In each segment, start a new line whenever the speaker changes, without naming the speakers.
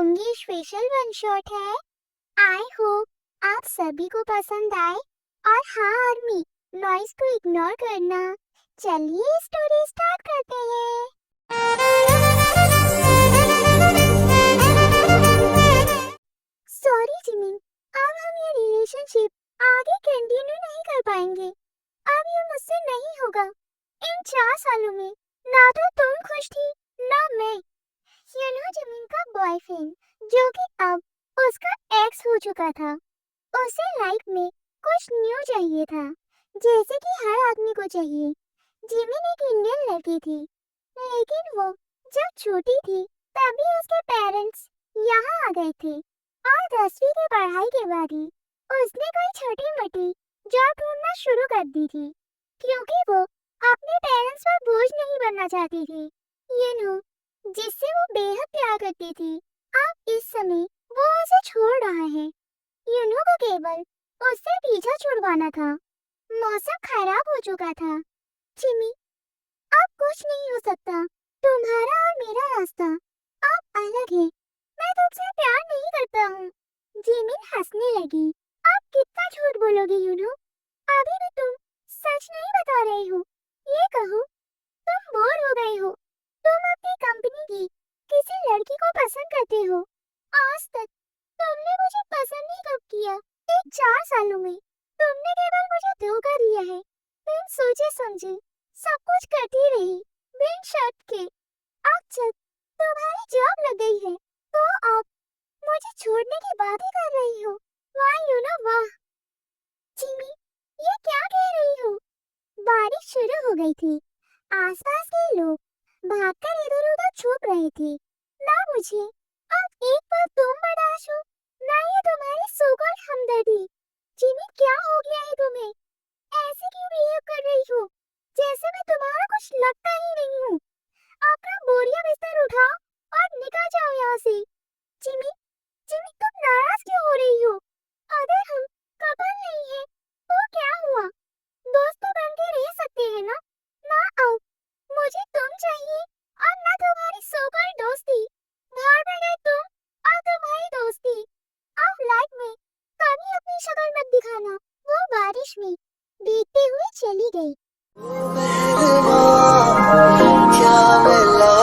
Lungi special one shot है। I hope आप सभी को पसंद आए। और हाँ आर्मी, नॉइस को इग्नोर करना। चलिए स्टोरी स्टार्ट करते हैं। सॉरी जिमिन, अब हम ये रिलेशनशिप आगे कंटिन्यू नहीं कर पाएंगे। अब ये मुझसे नहीं होगा। इन 4 सालों में ना तो तुम खुश थी ना मैं। जिमिन का बॉयफ्रेंड, जो कि अब उसका एक्स हो चुका था, उसे लाइफ में कुछ न्यू चाहिए था, जैसे कि हर आदमी को चाहिए। जिमिन एक इंडियन लड़की थी, लेकिन वो जब छोटी थी तभी उसके पेरेंट्स यहाँ आ गए थे और 10वीं की पढ़ाई के बाद ही उसने कोई छोटी-मोटी जॉब ढूंढना शुरू कर दी थी, क्योंकि वो अपने पेरेंट्स पर बोझ नहीं बनना चाहती थी। जिससे वो बेहद प्यार करती थी, अब इस समय वो उसे छोड़ रहा है। को केवल उससे पीछा छुड़वाना था। मौसम खराब हो चुका था। जिमी, अब कुछ नहीं हो सकता। तुम्हारा और मेरा रास्ता अब अलग है। मैं तुमसे प्यार नहीं करता हूँ। जिमिन हंसने लगी। अब कितना झूठ बोलोगी अभी भी तुम सच नहीं बता रही हो। ये कहो, तुम बोर हो गई हो। तुम अपनी कंपनी की किसी लड़की को पसंद करते हो। आज तक तुमने मुझे पसंद नहीं कब किया। इन 4 सालों में तुमने केवल मुझे धोखा दिया है। बिन सोचे समझे सब कुछ करती रही, बिन शर्त के। अब जब तुम्हारी जॉब लग गई है तो अब मुझे छोड़ने की बात ही कर रही हो। वाह जिमी, ये क्या कह रही हो? बारिश शुरू हो गई थी। आसपास के लोग भागकर इधर-उधर छुप रहे थे। ना मुझे अब एक बार तुम बर्दाश्त हो, ना ये तुम्हारी सो-कॉल्ड हमदर्दी। जिमी, क्या हो गया है तुम्हें? ऐसे क्यों बिहेव कर रही हो जैसे मैं तुम्हारा कुछ लगता ही नहीं हूँ? अपना बोरिया बिस्तर उठाओ और निकल जाओ यहाँ से। जिमी, तुम नाराज क्यों हो रही हो? अगर हम कपल नहीं है तो क्या हुआ? दोस्त तो बन के रह सकते हैं ना? ना अब मुझे तुम चाहिए और ना तुम्हारी सो-कॉल्ड दोस्ती। बाहर में गए तुम और तुम्हारी दोस्ती। अब लाइफ में कभी अपनी शक्ल मत दिखाना। वो बारिश में भीगते हुए चली गई। क्या मिला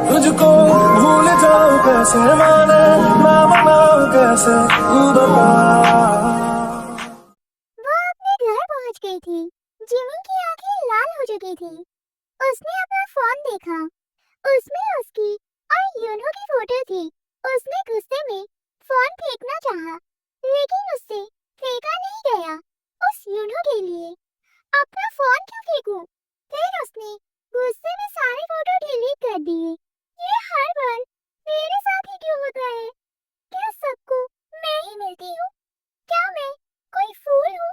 तुझको भूल जाऊं कैसे, माने ना मनाऊं कैसे, तू बता। गई थी। जिमी की आंखें लाल हो चुकी थी। उसने अपना फोन देखा। उसमें उसकी और की फोटो थी। उसने गुस्से में फोन फेंकना चाहा, लेकिन उससे फेंका नहीं गया। उस के लिए अपना फोन क्यों फेंकूं? फिर उसने गुस्से में सारे फोटो डिलीट कर दिए। ये हर बार मेरे साथ ही क्यों होता है? क्या सबको मैं ही मिलती हूँ? क्या मैं कोई फूल हूँ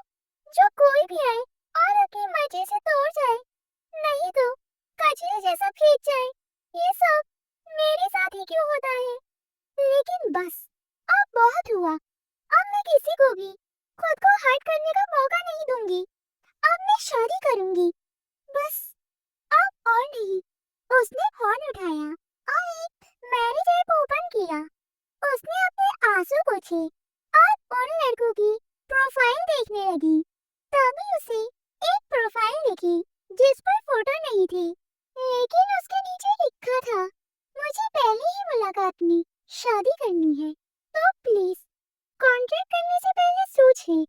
जो कोई भी आए और अपनी मर्जी से तोड़ जाए, नहीं तो कचरे जैसा फेंक जाए? ये सब मेरे साथ ही क्यों होता है? लेकिन बस, अब बहुत हुआ। अब मैं किसी को भी खुद को हर्ट करने का मौका नहीं दूंगी। अब मैं शादी करूंगी, बस अब और नहीं। उसने फोन उठाया और एक मैरिज ऐप ओपन किया। उसने अपने आंसू पोंछे और उन लड़कों की प्रोफाइल देखने लगी। तभी उसे एक प्रोफाइल दिखी जिस पर फोटो नहीं थी, लेकिन उसके नीचे लिखा था, मुझे पहले ही मुलाकात में शादी करनी है, तो प्लीज कॉन्ट्रैक्ट करने से पहले सोचिए।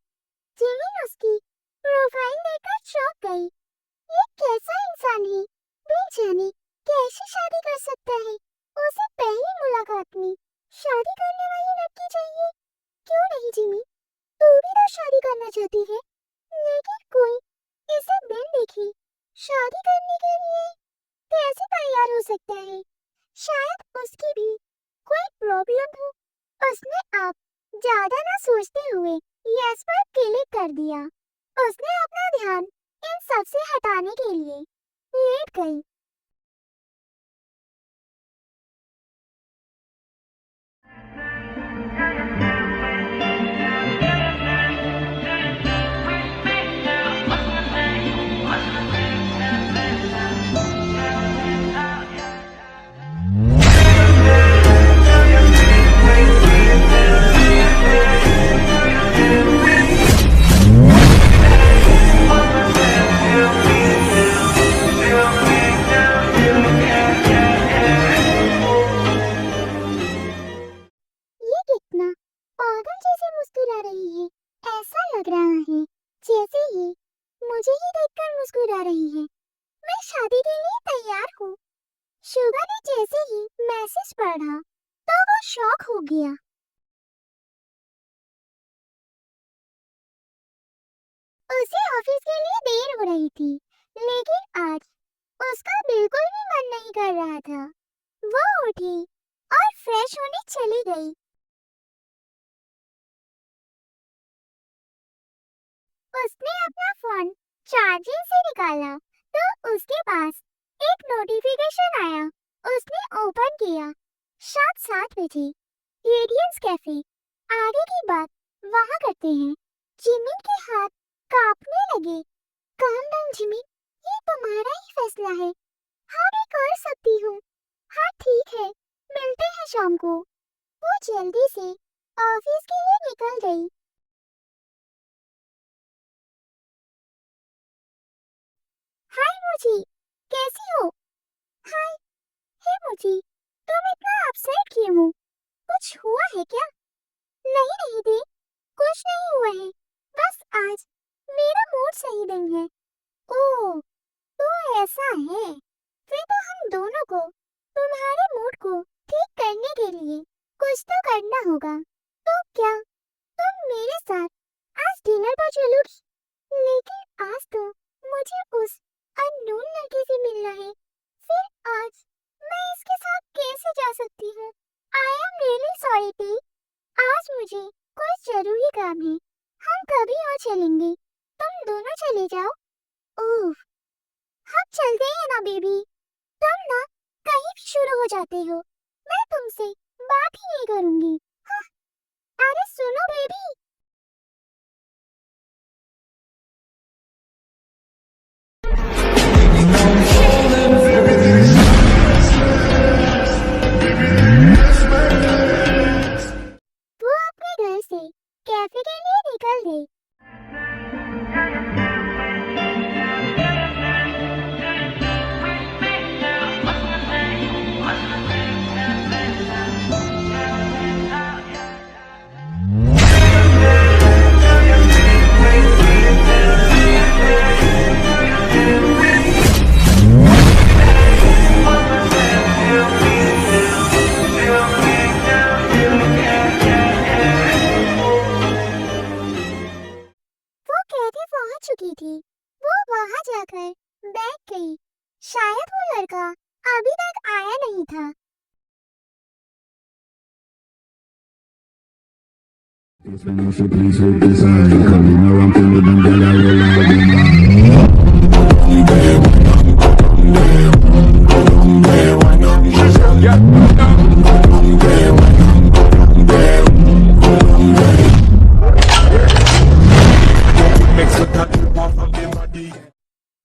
जिमिन उसकी प्रोफाइल देखकर चौंक गई। ये कैसा इंसान है? बेजाने कैसे शादी कर सकता है? उसे पहली मुलाकात में शादी करने वाली लड़की चाहिए। क्यों नहीं जिमी, तू भी तो शादी करना चाहती है, लेकिन कोई इसे बिन देखे शादी करने के लिए कैसे तैयार हो सकता है? शायद उसकी भी कोई प्रॉब्लम हो। उसने अब ज्यादा ना सोचते हुए यस पर क्लिक कर दिया। उसने अपना ध्यान इन सब से हटाने के लिए लेट गई। मुस्कुरा रही है। मैं शादी के लिए तैयार हूँ। शुगा ने जैसे ही मैसेज पढ़ा तो वो शॉक हो गया। उसे ऑफिस के लिए देर हो रही थी, लेकिन आज उसका बिल्कुल भी मन नहीं कर रहा था। वो उठी और फ्रेश होने चली गई। उसने अपना फोन चार्जिंग से निकाला तो उसके पास एक नोटिफिकेशन आया। उसने ओपन किया। शाम 7 बजे। Radiance cafe. आगे की बात वहाँ करते हैं। जिमिन के हाथ कांपने लगे। काम डाउन जिमिन, ये तुम्हारा ही फैसला है। हाँ, मैं कर सकती हूँ। हाँ ठीक है, मिलते हैं शाम को। वो जल्दी से ऑफिस के लिए निकल गई। हाय मुझी, कैसी हो? हाय। हे मुझी, तुम इतना अपसेट क्यों हो? कुछ हुआ है क्या? नहीं नहीं दी, कुछ नहीं हुआ है। बस आज मेरा मूड सही नहीं है। ओह, तो ऐसा है। फिर तो हम दोनों को तुम्हारे मूड को ठीक करने के लिए कुछ तो करना होगा। तो क्या तुम मेरे साथ आज डिनर पर चलोगी? लेकिन आज तो मुझे उस अननोन लड़के से मिलना है। फिर आज मैं इसके साथ कैसे जा सकती हूँ? I am really sorry T. आज मुझे कोई जरूरी काम है। हम कभी और चलेंगे। तुम दोनों चले जाओ। ओह, हम चलते हैं ना बेबी। तुम ना कहीं भी शुरू हो जाते हो। मैं तुमसे बात ही नहीं करूंगी। हाँ, अरे सुनो बेबी। वो अपने घर से कैफे के लिए निकल गई। वो कैफे पहुंच चुकी थी। वो वहां जाकर बैठ गई। शायद वो लड़का अभी तक आया नहीं था।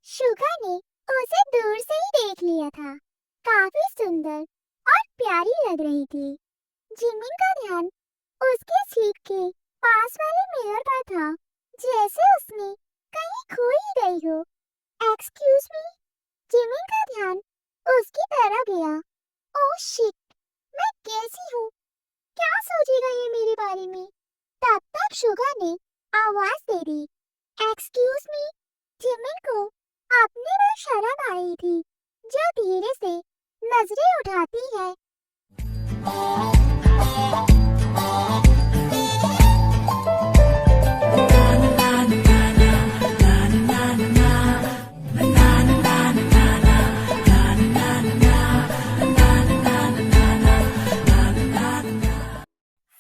शुगा ने उसे दूर से ही देख लिया था। काफी सुंदर और प्यारी लग रही थी। जिमिन का ध्यान उसके सीट के पास वाले मिरर पर था, जैसे उसने कहीं खो ही गई हो। Excuse me. जिमिन का ध्यान उसकी तरफ गया। ओह शिट, मैं कैसी हूँ? क्या सोचेगा ये मेरे बारे में? तब तक शुगा ने आवाज दे दी। Excuse me. जिमिन को अपने पर शर्म आ रही थी, जो धीरे से नजरें उठाती है।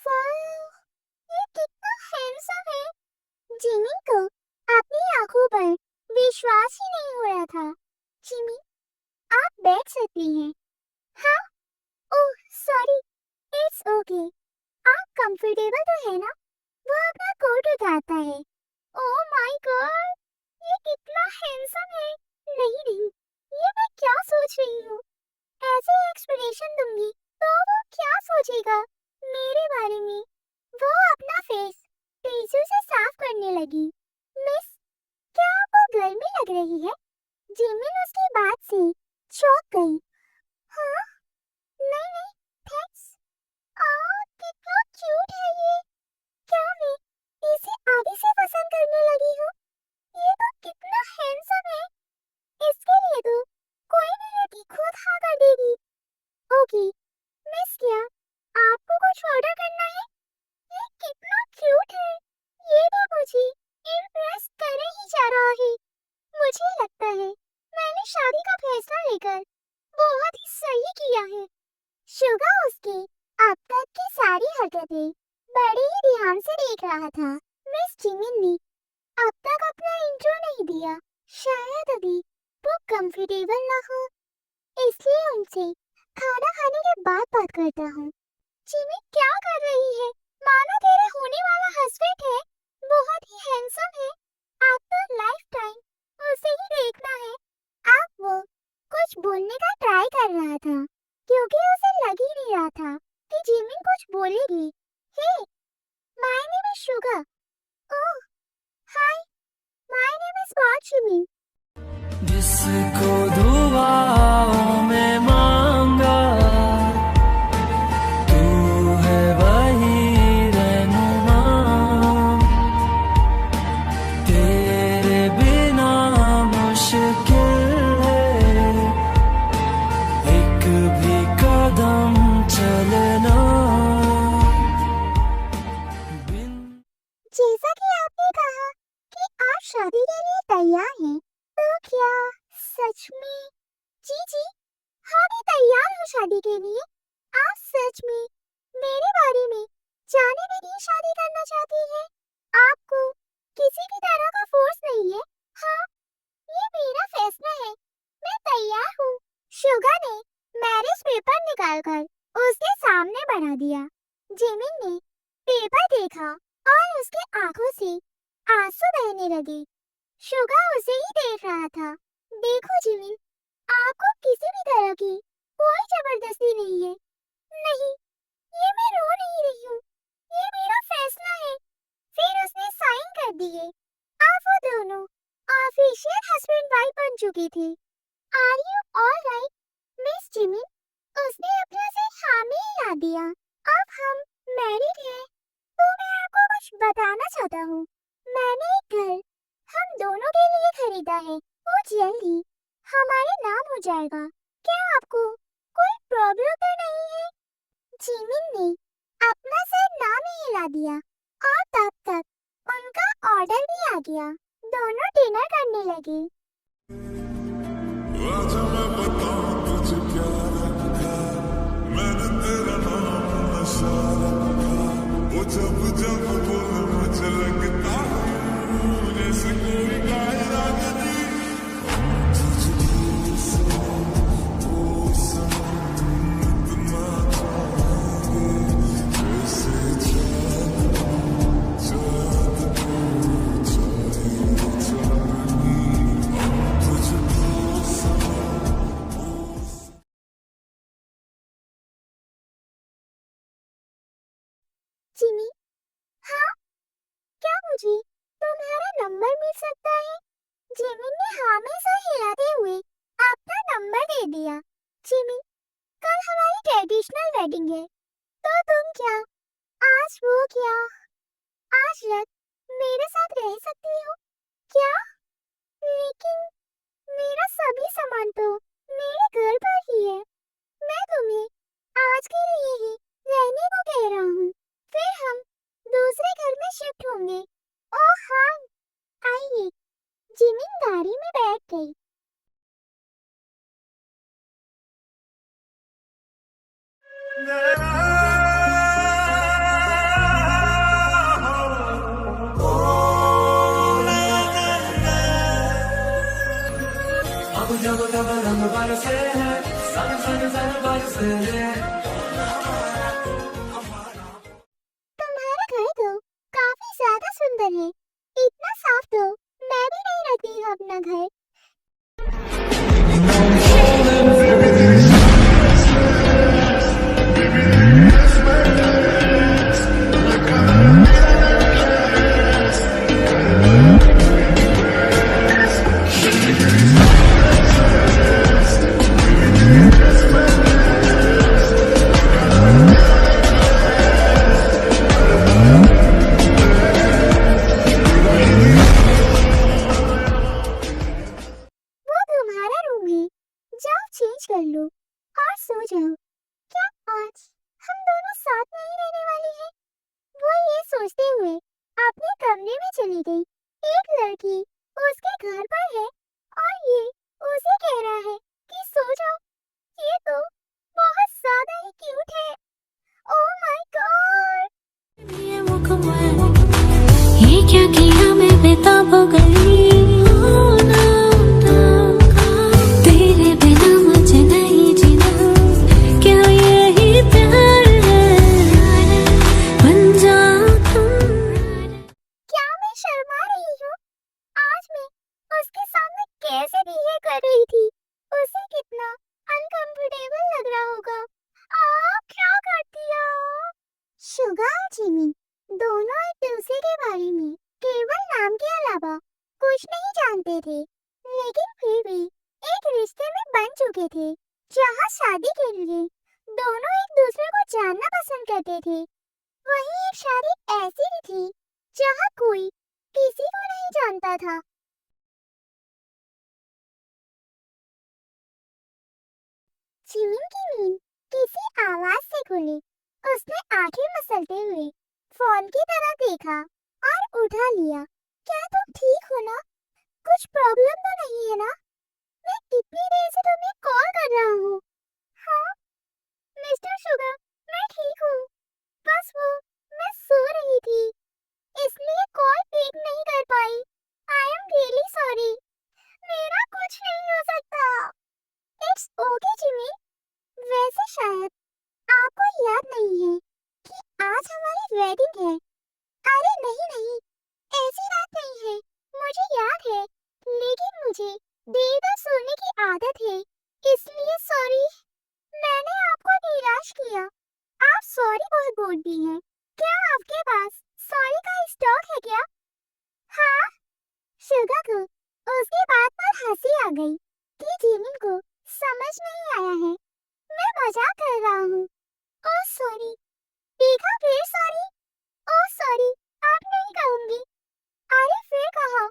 वाह, ये कितना हैंडसम है। जिमी को अपनी आंखों पर विश्वास ही नहीं हो रहा था। जिमी, आप बैठ सकती हैं। हाँ, ओह सॉरी, इट्स ओके। आप कंफर्टेबल तो है ना? वो अपना कोट उतारता है। ओह माय गॉड, ये कितना हैंडसम है। नहीं नहीं, ये मैं क्या सोच रही हूँ? ऐसे एक्सप्रेशन दूंगी तो वो क्या सोचेगा मेरे बारे में? वो अपना फेस टिश्यू से साफ करने लगी। मिस, क्या आपको गर्मी लग रही है? जिमिन उसकी बात से चौंक गई। हाँ, नहीं नहीं, थैंक्स। कितना क्यूट है ये। क्या मैं इसे आगे से पसंद करने लगी हूँ? ये तो कितना हैंडसम है। शादी का फैसला लेकर बहुत ही सही किया है। शुगा उसकी अब तक की सारी हरकतें बड़े ही ध्यान से देख रहा था। मिस जिमिन ने अब तक अपना इंट्रो नहीं दिया। शायद अभी वो कंफर्टेबल ना हो, इसलिए उनसे खाना खाने के बाद बात करता हूँ। जिमिन क्या कर रही है? मानो तेरे होने वाला हस्बैंड है, बहुत ही हैंडसम है। आपका लाइफ टाइम उसे ही देखना है। अब वो कुछ बोलने का ट्राई कर रहा था क्योंकि उसे लग ही नहीं रहा था कि जिमिन कुछ बोलेगी। Hey, my name is Suga. Oh, hi, my name is what Jimin?
जिसको दुआओं में मांगा तू है वही रहनुमा, तेरे बिना मुश्किल है एक भी कदम चलना।
जैसा कि आपने कहा कि आप शादी के लिए तैयार हैं, तो क्या सच में? जी जी, हाँ, मैं तैयार हूँ शादी के लिए। आप सच में मेरे बारे में जाने बिना शादी करना चाहती हैं? आपको किसी भी तरह का फोर्स नहीं है। हाँ, ये मेरा फैसला है। मैं तैयार हूँ। शुगा ने मैरिज पेपर निकालकर उसके सामने बढ़ा दिया। जिमिन ने पेपर देखा और उसके आंखों से आंसू बहने लगे। शुगा उसे ही देख रहा था। देखो जिमिन, आपको किसी भी तरह की कोई जबरदस्ती नहीं है। नहीं, ये मैं रो नहीं रही हूँ, ये मेरा फैसला है। फिर उसने साइन कर दिए। अब वो दोनों ऑफिशियल हस्बैंड वाइफ बन चुके थे। Are you all right, miss Jimin? उसने अपने से हाँ में हिला दिया। अब हम मैरिड हैं। तो मैं आपको कुछ बताना चाहता हूँ। मैंने एक घर हम दोनों के लिए खरीदा है। वो जल्द ही हमारे नाम हो जाएगा। क्या आपको कोई प्रॉब्लम तो नहीं है? जिमिन ने अपना सर नाम ही हिला दिया और तब तक उनका ऑर्डर भी आ गया। दोनों डिनर करने लगे।
आजा मैं बताऊं तुझे क्या रखा, मैंने तेरा नाम नशा रखा। वो जब जब बोले मुझे लगता जैसे कोई गाय रागनी। तुझको सनम, ओ सनम, इतना चाहूं जैसे चांद को चाहे चांदनी। तुझको
जिमी, हाँ, क्या मुझे तुम्हारा नंबर मिल सकता है? जिमिन ने हाँ में सर हिलाते हुए अपना नंबर दे दिया। जिमिन, कल हमारी ट्रेडिशनल वेडिंग है, तो तुम क्या आज वो क्या आज रात मेरे साथ रह सकती हो क्या? लेकिन मेरा सभी सामान तो मेरे घर पर ही है। मैं तुम्हें आज के लिए ही रहने को कह रहा हूँ, फिर हम दूसरे घर में शिफ्ट होंगे। ओह हाँ, आइए। जिमिन गाड़ी में बैठ गई।
अब जब तब रंग बरसे हैं, सन सन सन बरसे हैं।
तुम्हारा घर तो काफी ज्यादा सुंदर है। इतना साफ तो मैं भी नहीं रखती हूँ अपना घर। वो तुम्हारा रूम है, जाओ चेंज कर लो और सो जाओ। क्या आज हम दोनों साथ नहीं रहने वाले हैं? वो ये सोचते हुए अपने कमरे में चली गई। एक लड़की उसके घर पर है और ये उसे कह
क्या किया मैं बेताब हो गई। होना का तेरे बिना मुझे नहीं जीना, क्या यही प्यार है, बन जा तुम।
क्या मैं शर्मा रही हूँ? आज मैं उसके सामने कैसे बिहेव कर रही थी? उसे कितना अनकंफर्टेबल लग रहा होगा। क्या कर दिया? शुगा और जिमी दोनों एक दूसरे के बारे में केवल नाम के अलावा कुछ नहीं जानते थे, लेकिन फिर भी एक रिश्ते में बन चुके थे, जहाँ शादी के लिए दोनों एक दूसरे को जानना पसंद करते थे। वहीं एक शादी ऐसी भी थी जहाँ कोई किसी को नहीं जानता था। जिमिन की नींद किसी आवाज से खुली। उसने आंखें मसलते हुए फोन की तरफ देखा और उठा लिया। क्या तुम ठीक हो ना? कुछ प्रॉब्लम तो नहीं है ना? मैं कितनी देर से तुम्हें कॉल कर रहा हूँ। हाँ मिस्टर शुगर, मैं ठीक हूँ, बस मैं सो रही थी, इसलिए कॉल पिक नहीं कर पाई। आई एम रियली सॉरी, मेरा कुछ नहीं हो सकता। It's okay Jimmy. वैसे शायद आपको याद नहीं है कि आज हमारी वेडिंग है। अरे नहीं, ऐसी बात नहीं है, मुझे याद है, लेकिन मुझे देर तक सोने की आदत है, इसलिए सॉरी। मैंने आपको निराश किया। आप सॉरी बहुत बोलती हैं। क्या आपके पास सॉरी का स्टॉक है क्या? हाँ। शुगा को उसकी बात पर हंसी आ गई कि जिमिन को समझ नहीं आया है। मैं मजाक कर रहा हूँ। Oh sorry. देखा, फिर सॉरी। ओह सॉरी, आप नहीं कहूंगी। अरे फिर कहो।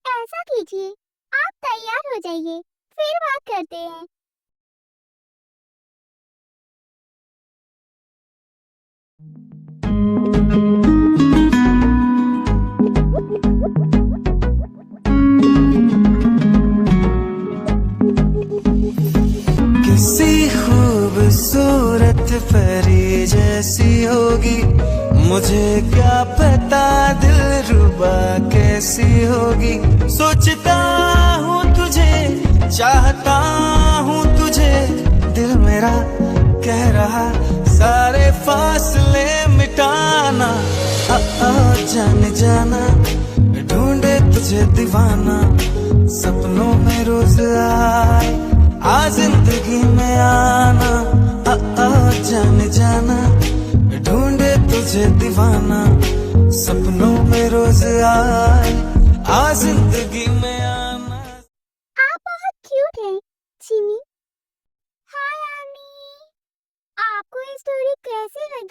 ऐसा कीजिए, आप तैयार हो जाइए, फिर बात करते हैं।
किसी खूबसूरत परी जैसी होगी, मुझे क्या पता दिलरुबा कैसी होगी। सोचता हूँ तुझे, चाहता हूँ तुझे, दिल मेरा कह रहा सारे फासले मिटाना। जाने जाना, ढूंढे तुझे दीवाना, सपनों में रोज आए आ जिंदगी में आना। जाने जाना, ढूंढे तुझे दीवाना, सपनों में रोज आए आ जिंदगी में आना।
आप बहुत क्यूट हैं जिमी। हाय आनी, आपको ये स्टोरी कैसी लगी?